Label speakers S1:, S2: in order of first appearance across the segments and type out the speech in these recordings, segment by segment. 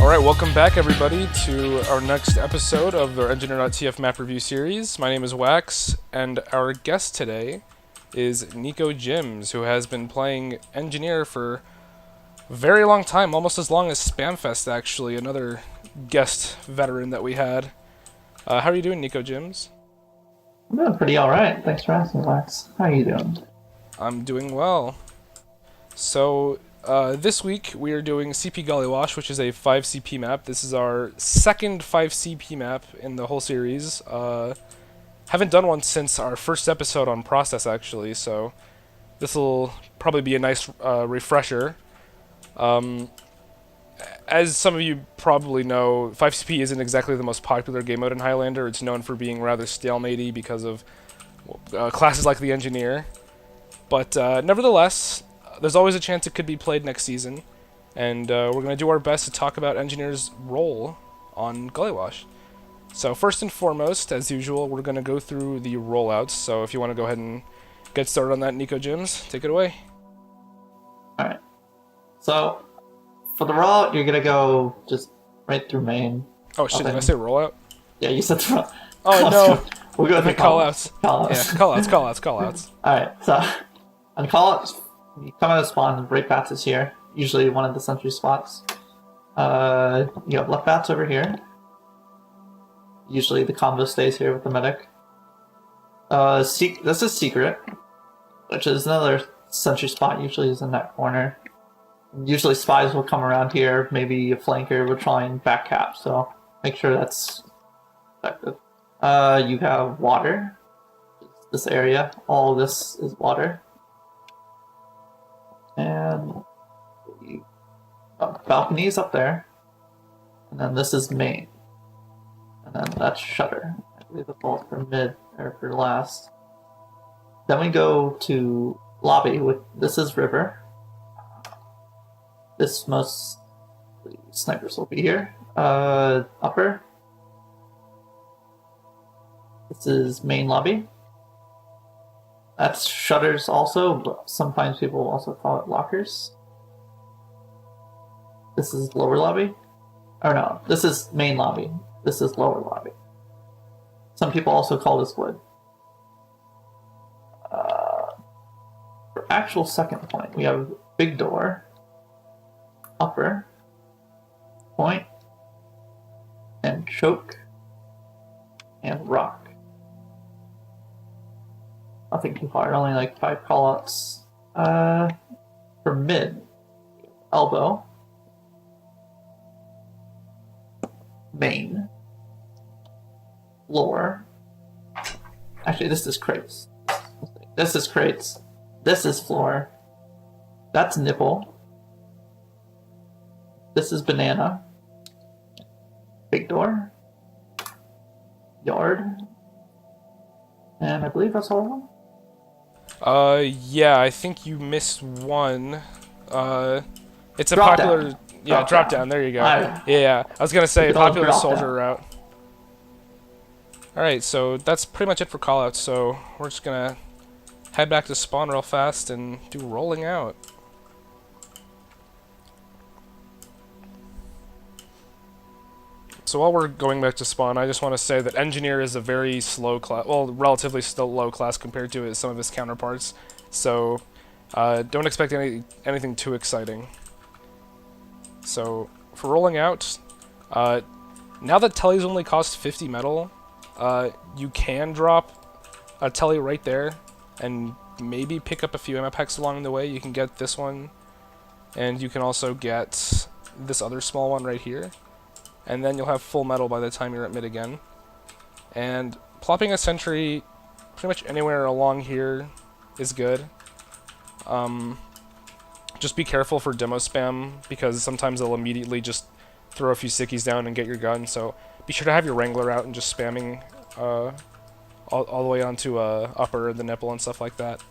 S1: Alright, welcome back everybody to our next episode of our Engineer.tf map review series. My name is Wax, and our guest today is Niko Jims, who has been playing Engineer for a very long time, almost as long as Spamfest actually, another guest veteran that we had. How are you doing, Niko Jims?
S2: I'm doing pretty alright. Thanks for asking, Wax. How are you doing?
S1: I'm doing well. So, this week we are doing CP Gollywash, which is a 5 CP map. This is our second 5 CP map in the whole series. Haven't done one since our first episode on Process, actually, so this will probably be a nice refresher. As some of you probably know, 5 CP isn't exactly the most popular game mode in Highlander. It's known for being rather stalematey because of classes like the Engineer. But nevertheless, there's always a chance it could be played next season, and we're going to do our best to talk about Engineer's role on Gollywash. So first and foremost, as usual, we're going to go through the rollouts, so if you want to go ahead and get started on that, Niko Jims, take it away.
S2: Alright. So, for the rollout, you're gonna go just right through main.
S1: Oh shit, did I say rollout?
S2: Yeah, you said the rollout.
S1: Oh no!
S2: We'll go with the
S1: callouts.
S2: Callouts.
S1: Yeah, callouts.
S2: Alright, so, on callouts, you come out of spawn, break bats is here. Usually one of the sentry spots. You have left bats over here. Usually the combo stays here with the medic. This is secret, which is another sentry spot, usually is in that corner. Usually spies will come around here, maybe a flanker will try and back cap, so make sure that's effective. You have water. This area, all of this is water. And balconies up there. And then this is main. And then that's shutter. I believe the ball's for mid, or for last. Then we go to lobby, this is river. This most snipers will be here. Upper. This is main lobby. That's shutters also, but sometimes people also call it lockers. This is lower lobby. Or no, this is main lobby. This is lower lobby. Some people also call this wood. For actual second point, we have big door. Upper, point, and choke, and rock. Nothing too hard, only like 5 callouts. For mid, elbow, main, floor. Actually, this is crates. This is crates. This is floor. That's nipple. This is banana. Big door. Yard. And I believe that's all of them.
S1: Yeah, I think you missed one. It's a
S2: Drop
S1: popular...
S2: down.
S1: Yeah, drop down, there you go.
S2: Alright.
S1: Yeah, I was gonna say,
S2: Good old
S1: popular
S2: drop
S1: soldier
S2: down.
S1: route. Alright, so that's pretty much it for callouts, so we're just gonna head back to spawn real fast and do rolling out. So while we're going back to spawn, I just want to say that Engineer is a very slow class, well, relatively still low class compared to some of his counterparts, so don't expect anything too exciting. So, for rolling out, now that tellies only cost 50 metal, you can drop a telly right there, and maybe pick up a few ammo packs along the way. You can get this one, and you can also get this other small one right here. And then you'll have full metal by the time you're at mid again. And plopping a sentry pretty much anywhere along here is good. Just be careful for demo spam, because sometimes they'll immediately just throw a few sickies down and get your gun, so be sure to have your Wrangler out and just spamming all the way onto upper, the nipple, and stuff like that.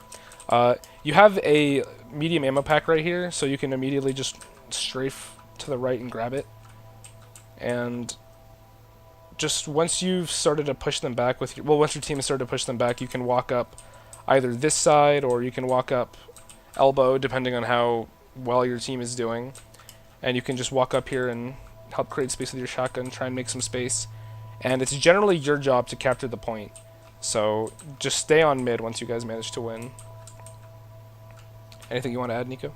S1: You have a medium ammo pack right here, so you can immediately just strafe to the right and grab it. And just once you've started to push them back with once your team has started to push them back, you can walk up either this side or you can walk up elbow, depending on how well your team is doing. And you can just walk up here and help create space with your shotgun, try and make some space. And it's generally your job to capture the point. So just stay on mid once you guys manage to win. Anything you want to add, Niko?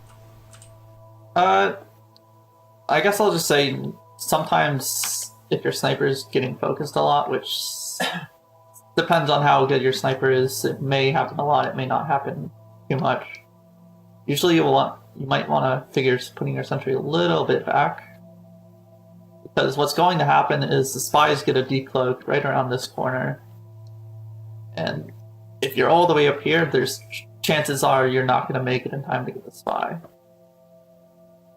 S2: I guess I'll just say sometimes if your sniper is getting focused a lot, which depends on how good your sniper is, it may happen a lot, it may not happen too much. Usually you might want to figure putting your sentry a little bit back, because what's going to happen is the spies get a decloak right around this corner, and if you're all the way up here, there's chances are you're not going to make it in time to get the spy.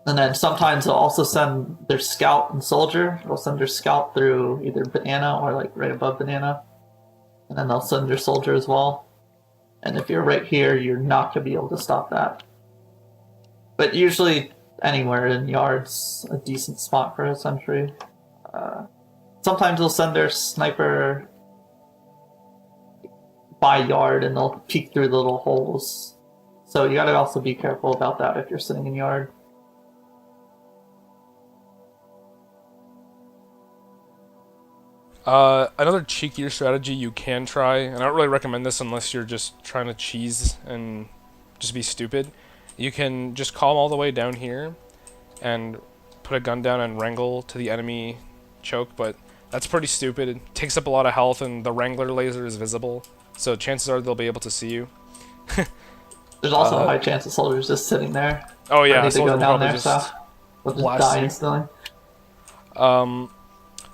S2: And then sometimes they'll also send their scout and soldier. They'll send their scout through either banana or like right above banana, and then they'll send their soldier as well. And if you're right here, you're not going to be able to stop that. But usually anywhere in yard's a decent spot for a sentry. Sometimes they'll send their sniper by yard and they'll peek through the little holes. So you gotta also be careful about that if you're sitting in yard.
S1: Another cheekier strategy you can try, and I don't really recommend this unless you're just trying to cheese and just be stupid. You can just calm all the way down here and put a gun down and wrangle to the enemy choke, but that's pretty stupid. It takes up a lot of health and the wrangler laser is visible, so chances are they'll be able to see you.
S2: There's also a high chance the soldier's just sitting there.
S1: Oh yeah,
S2: soldier will probably
S1: just
S2: so we'll just die instantly.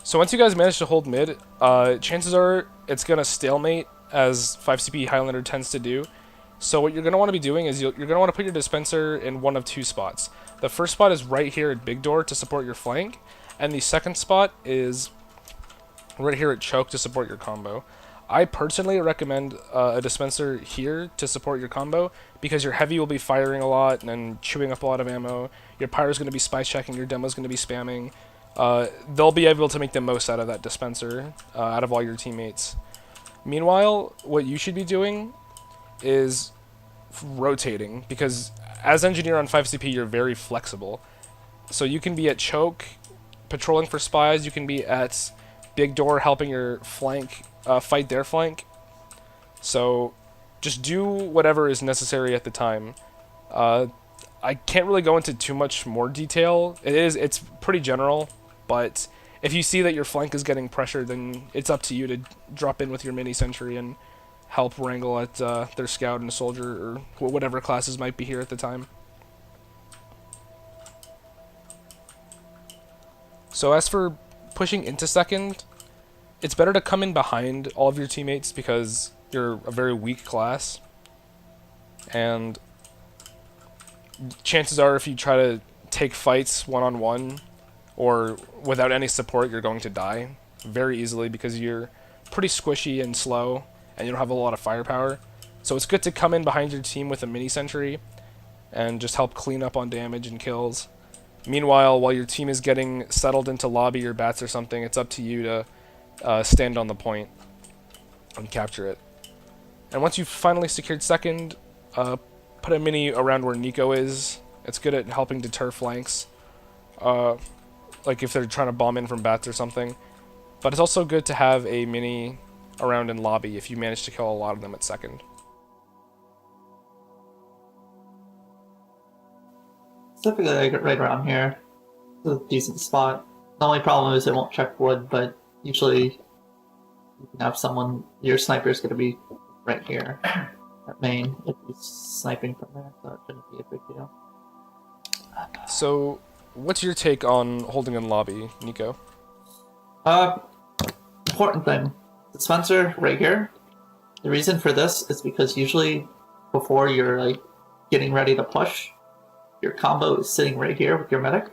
S1: So once you guys manage to hold mid, chances are it's going to stalemate, as 5CP Highlander tends to do. So what you're going to want to be doing is you're going to want to put your dispenser in one of two spots. The first spot is right here at Big Door to support your flank, and the second spot is right here at Choke to support your combo. I personally recommend a dispenser here to support your combo, because your heavy will be firing a lot and chewing up a lot of ammo. Your pyro is going to be spy checking, your demo is going to be spamming. They'll be able to make the most out of that dispenser, out of all your teammates. Meanwhile, what you should be doing is rotating, because as Engineer on 5CP, you're very flexible. So you can be at Choke, patrolling for spies, you can be at Big Door helping your flank, fight their flank. So just do whatever is necessary at the time. I can't really go into too much more detail. It's pretty general, but if you see that your flank is getting pressured, then it's up to you to drop in with your mini sentry and help wrangle at their scout and soldier, or whatever classes might be here at the time. So as for pushing into second, it's better to come in behind all of your teammates because you're a very weak class, and chances are if you try to take fights one-on-one or without any support, you're going to die very easily because you're pretty squishy and slow and you don't have a lot of firepower. So it's good to come in behind your team with a mini sentry and just help clean up on damage and kills. Meanwhile, while your team is getting settled into lobby or bats or something, it's up to you to stand on the point and capture it. And once you've finally secured second, put a mini around where Niko is. It's good at helping deter flanks, like if they're trying to bomb in from bats or something. But it's also good to have a mini around in lobby if you manage to kill a lot of them at second.
S2: Typically, I get right around here. It's a decent spot. The only problem is it won't check wood, but usually you can have someone, your sniper is going to be right here at main if he's sniping from there, so it shouldn't be a big deal.
S1: So, what's your take on holding in lobby, Niko?
S2: Important thing. Dispenser right here. The reason for this is because usually before you're like getting ready to push, your combo is sitting right here with your medic.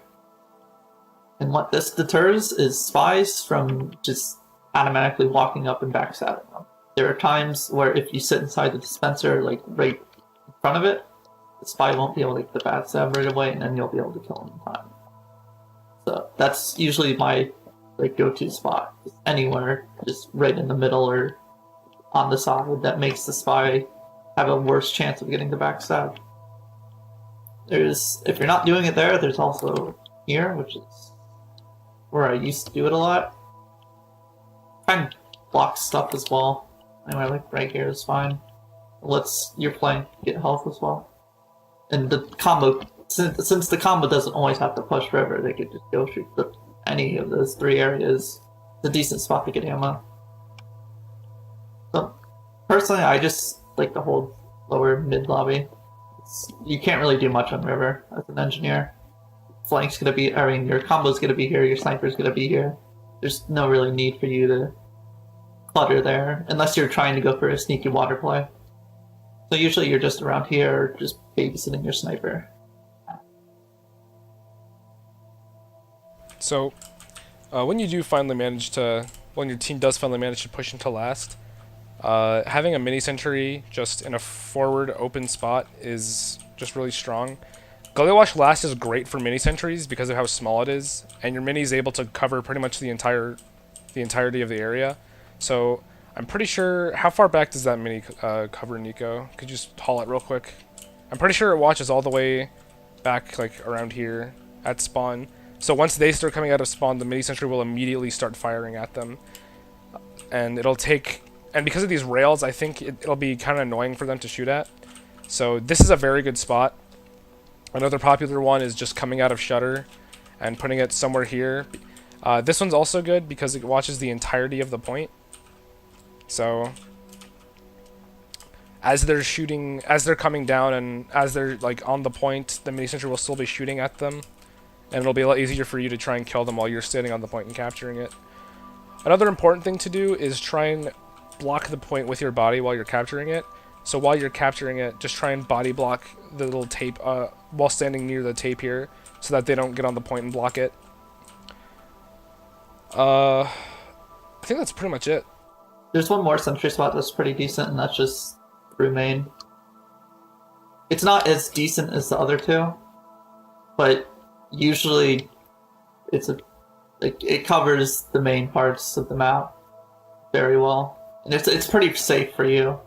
S2: And what this deters is spies from just automatically walking up and backstabbing them. There are times where if you sit inside the dispenser, like right in front of it, the spy won't be able to get the backstab right away, and then you'll be able to kill him in time. So that's usually my go-to spot. Just anywhere, just right in the middle or on the side, that makes the spy have a worse chance of getting the backstab. If you're not doing it there, there's also here, which is where I used to do it a lot. Kind of blocks stuff as well. Anyway, like right here is fine. It lets your flank get health as well. And the combo, since the combo doesn't always have to push river, they could just go shoot any of those 3 areas. It's a decent spot to get ammo. So personally, I just like to hold lower mid lobby. You can't really do much on river as an engineer. Flank's gonna be, I mean, your combo's gonna be here, your sniper's gonna be here. There's no really need for you to clutter there, unless you're trying to go for a sneaky water play. So usually you're just around here, just babysitting your sniper.
S1: So, when you do finally manage to, when your team does finally manage to push into last, having a mini sentry just in a forward open spot is just really strong. Gullywash last is great for mini sentries because of how small it is, and your mini is able to cover pretty much the entirety of the area. So I'm pretty sure, how far back does that mini cover, Niko? Could you just haul it real quick? I'm pretty sure it watches all the way back, like around here at spawn. So once they start coming out of spawn, the mini sentry will immediately start firing at them, and it'll take. And because of these rails, I think it'll be kind of annoying for them to shoot at. So this is a very good spot. Another popular one is just coming out of shutter and putting it somewhere here. This one's also good because it watches the entirety of the point. So as they're shooting, as they're coming down and as they're like on the point, the mini sentry will still be shooting at them. And it'll be a lot easier for you to try and kill them while you're standing on the point and capturing it. Another important thing to do is try and block the point with your body while you're capturing it. So while you're capturing it, just try and body block the little tape while standing near the tape here so that they don't get on the point and block it. I think that's pretty much it.
S2: There's one more sentry spot that's pretty decent, and that's just through main. It's not as decent as the other two, but usually it covers the main parts of the map very well, and it's pretty safe for you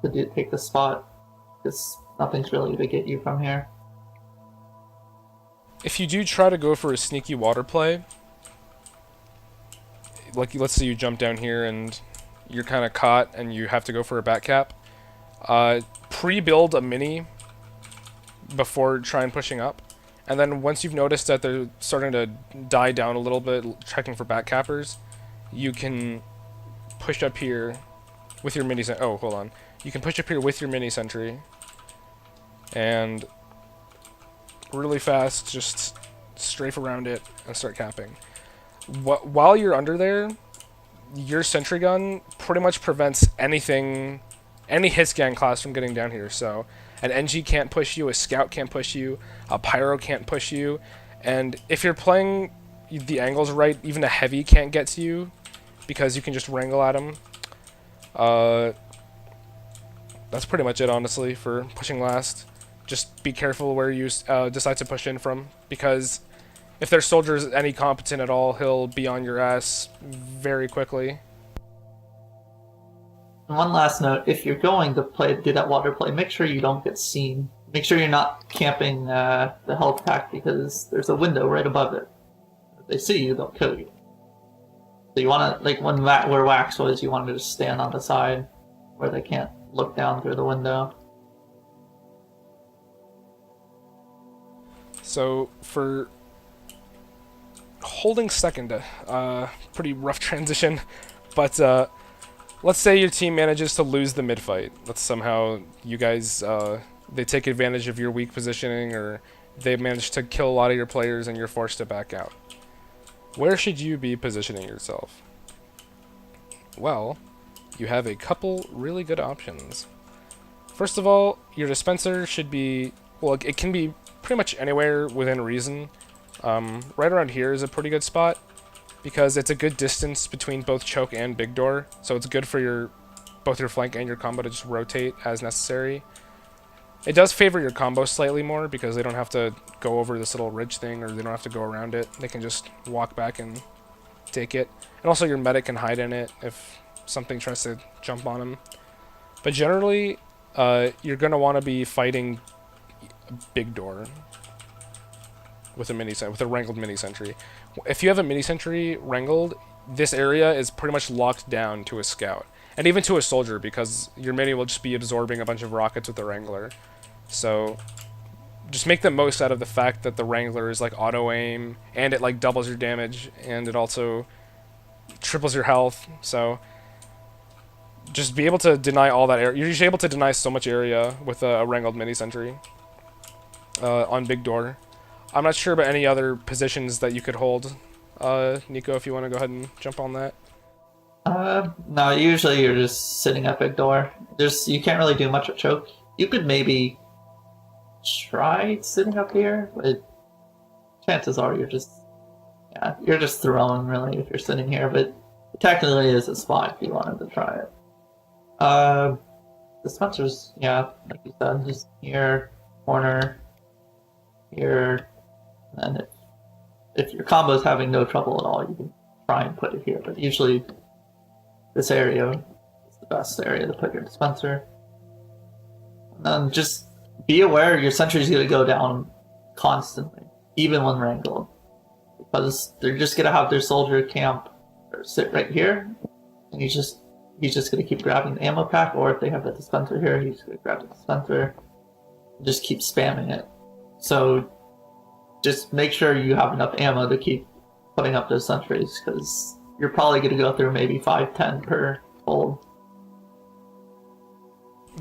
S2: to take the spot because nothing's really to get you from here.
S1: If you do try to go for a sneaky water play, like let's say you jump down here and you're kind of caught and you have to go for a back cap, pre-build a mini before trying pushing up. And then once you've noticed that they're starting to die down a little bit, checking for back cappers, you can push up here with your mini sentry. Oh, hold on. You can push up here with your mini sentry and really fast just strafe around it and start capping. While you're under there, your sentry gun pretty much prevents anything, any hit scan class from getting down here. So an NG can't push you, a scout can't push you, a pyro can't push you, and if you're playing the angles right, even a heavy can't get to you because you can just wrangle at him. That's pretty much it, honestly, for pushing last. Just be careful where you decide to push in from, because if their soldier's any competent at all, he'll be on your ass very quickly.
S2: And one last note, if you're going to do that water play, make sure you don't get seen. Make sure you're not camping the health pack, because there's a window right above it. If they see you, they'll kill you. So you want to, like where Wax was, you want to just stand on the side where they can't look down through the window.
S1: So for holding second, pretty rough transition, but let's say your team manages to lose the mid fight. Let's somehow you guys they take advantage of your weak positioning, or they manage to kill a lot of your players and you're forced to back out. Where should you be positioning yourself? Well, you have a couple really good options. First of all, your dispenser should be, well, it can be pretty much anywhere within reason. Right around here is a pretty good spot because it's a good distance between both choke and big door, so it's good for both your flank and your combo to just rotate as necessary. It does favor your combo slightly more because they don't have to go over this little ridge thing, or they don't have to go around it. They can just walk back and take it. And also your medic can hide in it if something tries to jump on him. But generally, you're going to want to be fighting big door. with a wrangled mini sentry. If you have a mini sentry wrangled, this area is pretty much locked down to a scout, and even to a soldier, because your mini will just be absorbing a bunch of rockets with the wrangler. So just make the most out of the fact that the wrangler is like auto aim, and it like doubles your damage, and it also triples your health. So just be able to deny all that area. You're just able to deny so much area with a wrangled mini sentry on big door. I'm not sure about any other positions that you could hold. Niko, if you want to go ahead and jump on that.
S2: No, usually you're just sitting at big door. You can't really do much with choke. You could maybe try sitting up here, but chances are you're just throwing really if you're sitting here, but it technically is a spot if you wanted to try it. Dispensers, yeah, like you said, just here, corner, here, and if your combo's having no trouble at all, you can try and put it here, but usually this area is the best area to put your dispenser. And then just be aware your sentry's going to go down constantly, even when wrangled, because they're just going to have their soldier camp or sit right here, and he's just going to keep grabbing the ammo pack, or if they have the dispenser here, he's going to grab the dispenser and just keep spamming it. So just make sure you have enough ammo to keep putting up those sentries, because you're probably going to go through maybe 5-10 per hold.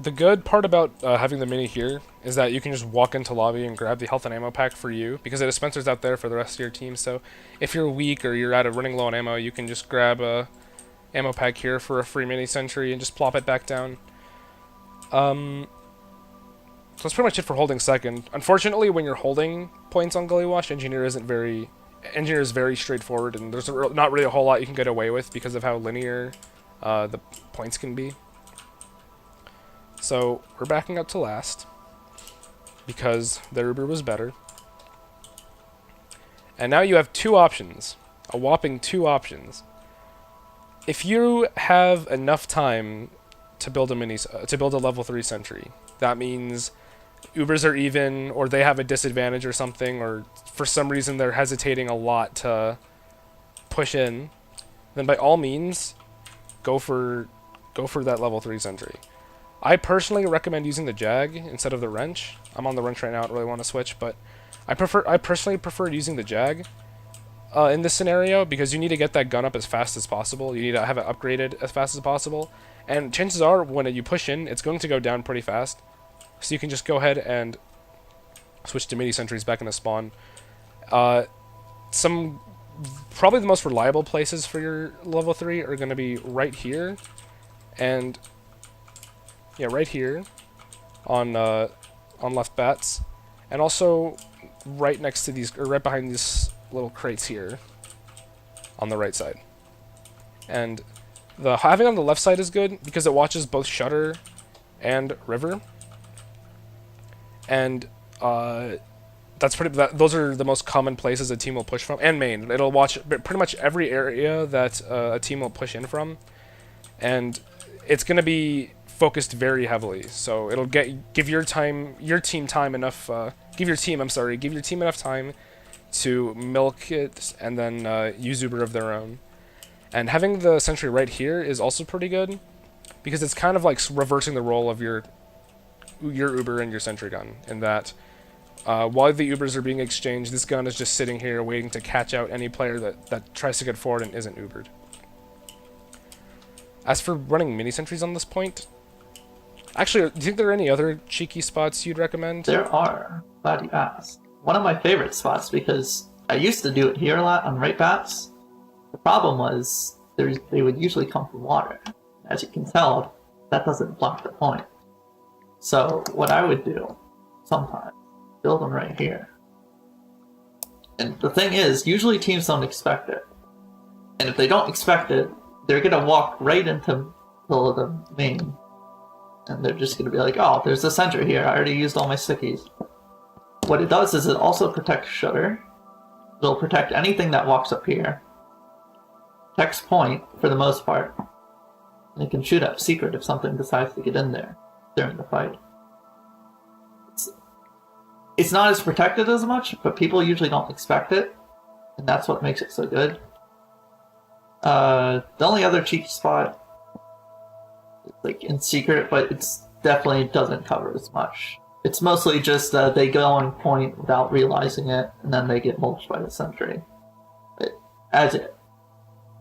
S1: The good part about having the mini here is that you can just walk into lobby and grab the health and ammo pack for you, because the dispenser's out there for the rest of your running so if you're weak or you're running low on ammo, you can just grab a ammo pack here for a free mini sentry and just plop it back down. So that's pretty much it for holding second. Unfortunately, when you're holding points on Gully Wash, Engineer is very straightforward, and there's not really a whole lot you can get away with because of how linear the points can be. So we're backing up to last because the Uber was better. And now you have two options, a whopping 2 options. If you have enough time to build a level 3 sentry, that means Ubers are even, or they have a disadvantage or something, or for some reason they're hesitating a lot to push in, then by all means, go for that level 3 sentry. I personally recommend using the Jag instead of the wrench. I'm on the wrench right now, I don't really want to switch, but I personally prefer using the Jag in this scenario, because you need to get that gun up as fast as possible. You need to have it upgraded as fast as possible, and chances are when you push in, it's going to go down pretty fast. So you can just go ahead and switch to mini sentries back in the spawn. Probably the most reliable places for your level 3 are going to be right here, and yeah, right here on left bats, and also right next to these, or right behind these little crates here on the right side. And the having on the left side is good because it watches both Shutter and River, and those are the most common places a team will push from, and main. It'll watch pretty much every area that a team will push in from, and it's going to be focused very heavily. So it'll give your team enough time to milk it and then use Uber of their own. And having the sentry right here is also pretty good, because it's kind of like reversing the role of your Uber and your sentry gun, in that while the Ubers are being exchanged, this gun is just sitting here waiting to catch out any player that tries to get forward and isn't Ubered. As for running mini sentries on this point, actually, do you think there are any other cheeky spots you'd recommend?
S2: There are. Glad you asked. One of my favorite spots, because I used to do it here a lot on right bats. The problem was they would usually come from water. As you can tell, that doesn't block the point. So what I would do sometimes, build them right here. And the thing is, usually teams don't expect it. And if they don't expect it, they're going to walk right into the main. And they're just going to be like, oh, there's a sentry here. I already used all my stickies. What it does is it also protects Shutter. It'll protect anything that walks up here. Protects point, for the most part. And it can shoot up secret if something decides to get in there during the fight. it's not as protected as much, but people usually don't expect it, and that's what makes it so good. The only other cheeky spot is like in secret, but it's definitely doesn't cover as much. It's mostly just they go on point without realizing it, and then they get mulched by the sentry. As it,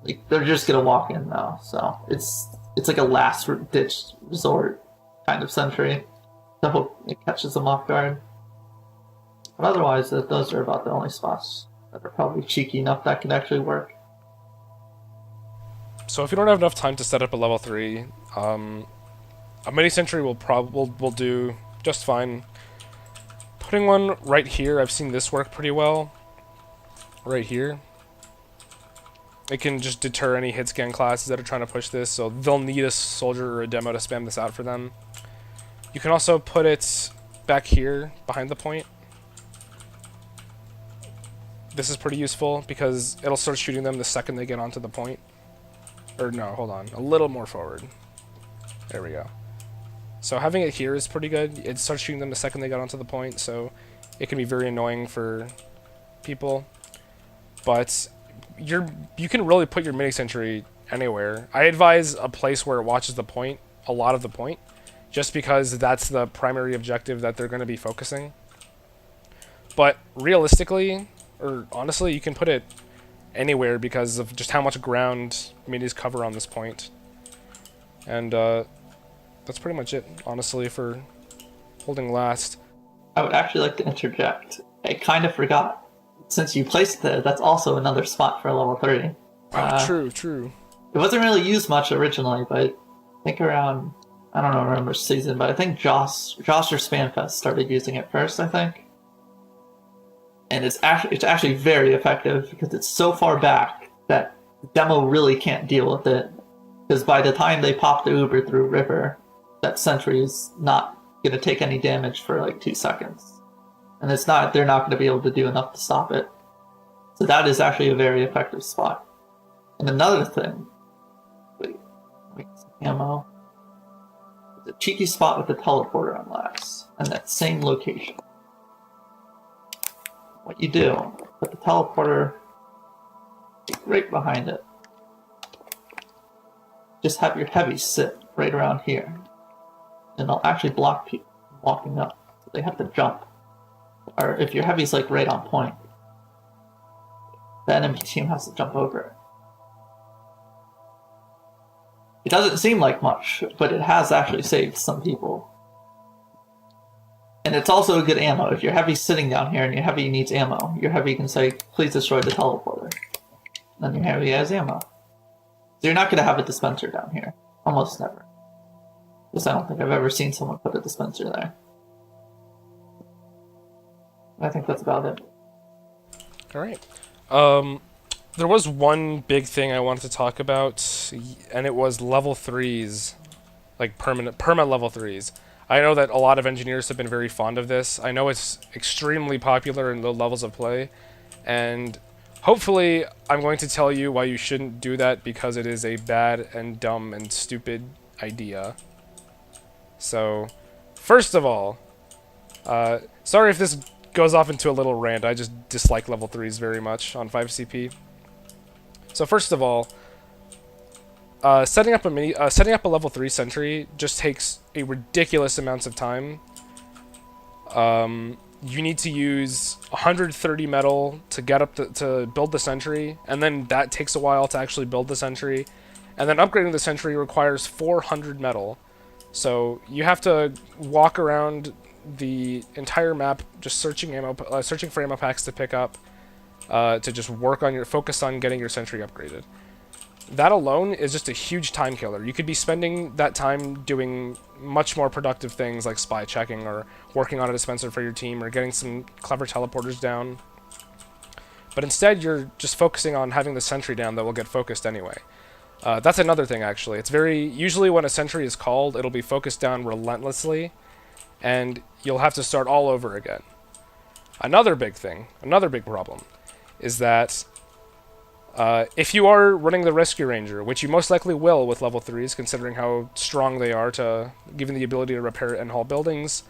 S2: like they're just gonna walk in now, so it's like a last ditch resort kind of sentry. I hope it catches them off guard. But otherwise, those are about the only spots that are probably cheeky enough that can actually work.
S1: So if you don't have enough time to set up a level 3, a mini sentry will do just fine. Putting one right here, I've seen this work pretty well. Right here. It can just deter any hit scan classes that are trying to push this, so they'll need a soldier or a demo to spam this out for them. You can also put it back here, behind the point. This is pretty useful, because it'll start shooting them the second they get onto the point. Or no, hold on, a little more forward. There we go. So having it here is pretty good. It starts shooting them the second they get onto the point, so it can be very annoying for people. But you can really put your mini sentry anywhere. I advise a place where it watches the point, a lot of the point, just because that's the primary objective that they're going to be focusing. But realistically, or honestly, you can put it anywhere because of just how much ground minis cover on this point. And that's pretty much it, honestly, for holding last.
S2: I would actually like to interject. I kind of forgot. Since you placed it there, that's also another spot for level 3.
S1: True.
S2: It wasn't really used much originally, but I think around, I don't remember which season, but I think Joss or Spamfest started using it first, I think. And it's actually very effective because it's so far back that the demo really can't deal with it. Because by the time they pop the Uber through River, that sentry is not going to take any damage for like 2 seconds. And they're not going to be able to do enough to stop it. So that is actually a very effective spot. And another thing, wait, ammo. The cheeky spot with the teleporter on last, and that same location. What you do, put the teleporter right behind it. Just have your heavy sit right around here. And they'll actually block people walking up. So they have to jump. Or if your heavy's like right on point, the enemy team has to jump over it. It doesn't seem like much, but it has actually saved some people. And it's also a good ammo. If your heavy's sitting down here and your heavy needs ammo, your heavy can say, please destroy the teleporter. And then your heavy has ammo. So you're not going to have a dispenser down here. Almost never. Because I don't think I've ever seen someone put a dispenser there. I think that's about it.
S1: Alright. There was one big thing I wanted to talk about, and it was level 3s. Like perma level 3s. I know that a lot of engineers have been very fond of this. I know it's extremely popular in low levels of play, and hopefully I'm going to tell you why you shouldn't do that, because it is a bad and dumb and stupid idea. So, first of all, sorry if this goes off into a little rant. I just dislike level 3s very much on 5CP. So first of all, setting up a level 3 sentry just takes a ridiculous amounts of time. You need to use 130 metal to get up to build the sentry, and then that takes a while to actually build the sentry, and then upgrading the sentry requires 400 metal. So you have to walk around the entire map just searching for ammo packs to pick up, to just focus on getting your sentry upgraded. That alone is just a huge time killer. You could be spending that time doing much more productive things like spy checking or working on a dispenser for your team or getting some clever teleporters down. But instead you're just focusing on having the sentry down that will get focused anyway. That's another thing actually. Usually when a sentry is called, it'll be focused down relentlessly, and you'll have to start all over again. Another big problem, is that if you are running the Rescue Ranger, which you most likely will with level 3s, considering how strong they are to giving the ability to repair and haul buildings,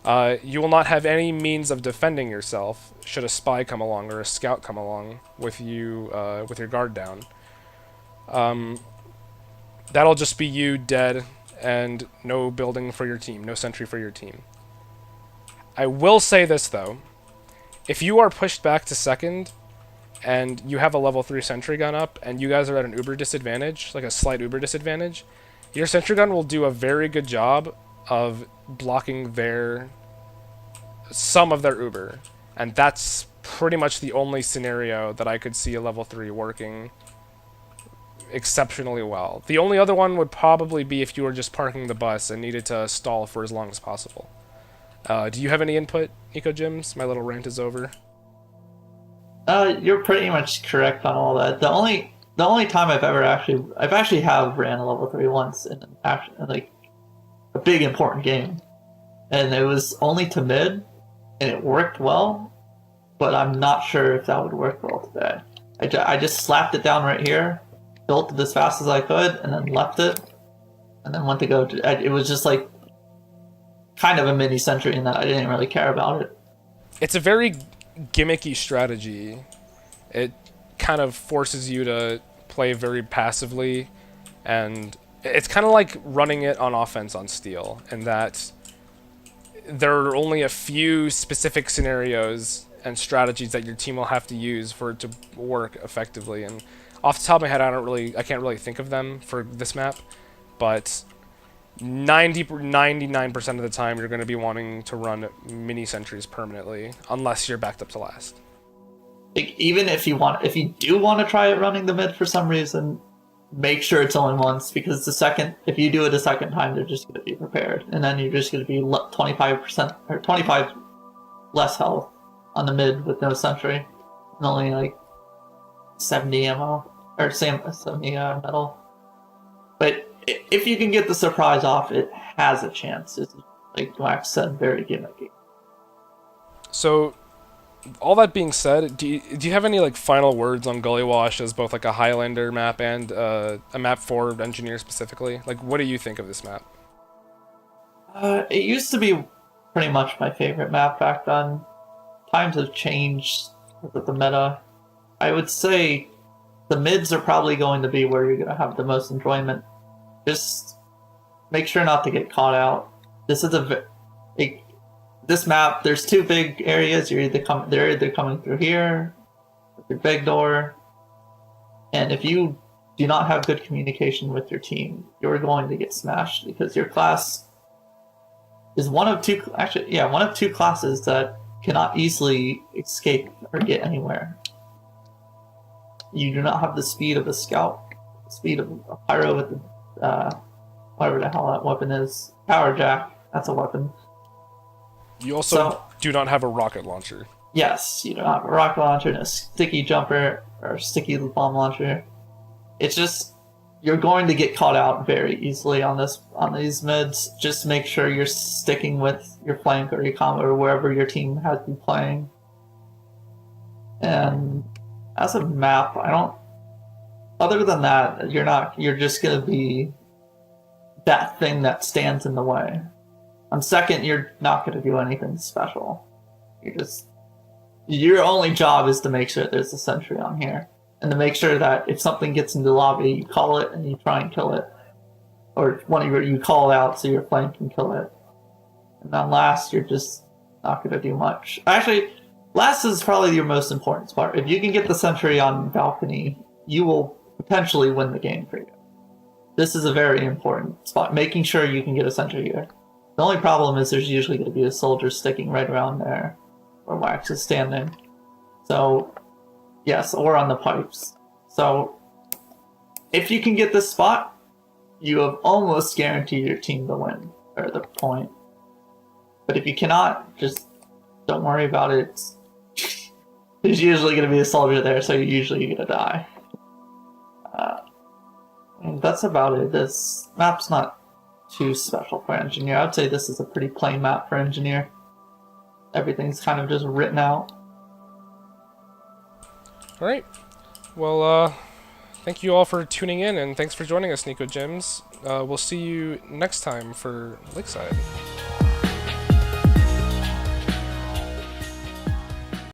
S1: You will not have any means of defending yourself should a spy come along or a scout come along with you with your guard down. That'll just be you dead and no building for your team, no sentry for your team. I will say this though, if you are pushed back to second and you have a level 3 sentry gun up and you guys are at an uber disadvantage, like a slight uber disadvantage, your sentry gun will do a very good job of blocking some of their uber, and that's pretty much the only scenario that I could see a level 3 working exceptionally well. The only other one would probably be if you were just parking the bus and needed to stall for as long as possible. Do you have any input, Niko Gyms? My little rant is over.
S2: You're pretty much correct on all that. The only time I've actually have ran a level 3 once in like a big important game, and it was only to mid, and it worked well, but I'm not sure if that would work well today. I just slapped it down right here, built it as fast as I could, and then left it, and then went to go. It was just like kind of a mini sentry in that I didn't really care about it.
S1: It's a very gimmicky strategy. It kind of forces you to play very passively, and it's kind of like running it on offense on Steel, in that there are only a few specific scenarios and strategies that your team will have to use for it to work effectively. And off the top of my head, I can't really think of them for this map, but 99% of the time you're going to be wanting to run mini sentries permanently, unless you're backed up to last.
S2: Like, even if you do want to try it running the mid for some reason, make sure it's only once, because if you do it a second time, they're just going to be prepared, and then you're just going to be 25% or 25 less health on the mid with no sentry, and only like 70 ammo or 70 metal. But if you can get the surprise off, it has a chance. It's, like Wax said, very gimmicky.
S1: So, all that being said, do you have any like final words on Gully Wash as both like a Highlander map and a map for Engineer specifically? Like, what do you think of this map?
S2: It used to be pretty much my favorite map back then. Times have changed with the meta. I would say the mids are probably going to be where you're going to have the most enjoyment. Just make sure not to get caught out. This is this map. There's two big areas. They're either coming through here, through big door, and if you do not have good communication with your team, you're going to get smashed, because your class is one of two classes that cannot easily escape or get anywhere. You do not have the speed of a scout, the speed of a pyro with the whatever the hell that weapon is. Power jack, that's a weapon.
S1: You also do not have a rocket launcher.
S2: Yes, you don't have a rocket launcher and a sticky jumper or sticky bomb launcher. It's just, you're going to get caught out very easily on these mids. Just make sure you're sticking with your flank or your combo or wherever your team has been playing. And as a map, other than that, you're just going to be that thing that stands in the way. On second, you're not going to do anything special. Your only job is to make sure there's a sentry on here, and to make sure that if something gets into the lobby, you call it and you try and kill it, or you call out so your flank can kill it. And then last, you're just not going to do much. Actually, last is probably your most important part. If you can get the sentry on balcony, you will potentially win the game for you. This is a very important spot, making sure you can get a sentry here. The only problem is there's usually going to be a soldier sticking right around there where Wax is standing. So, yes, or on the pipes. So, if you can get this spot, you have almost guaranteed your team to win, or the point. But if you cannot, just don't worry about it. There's usually going to be a soldier there, so you're usually going to die. And that's about it. This map's not too special for Engineer. I'd say this is a pretty plain map for Engineer. Everything's kind of just written out.
S1: Alright. Well, thank you all for tuning in, and thanks for joining us, Niko Gyms. We'll see you next time for Lakeside.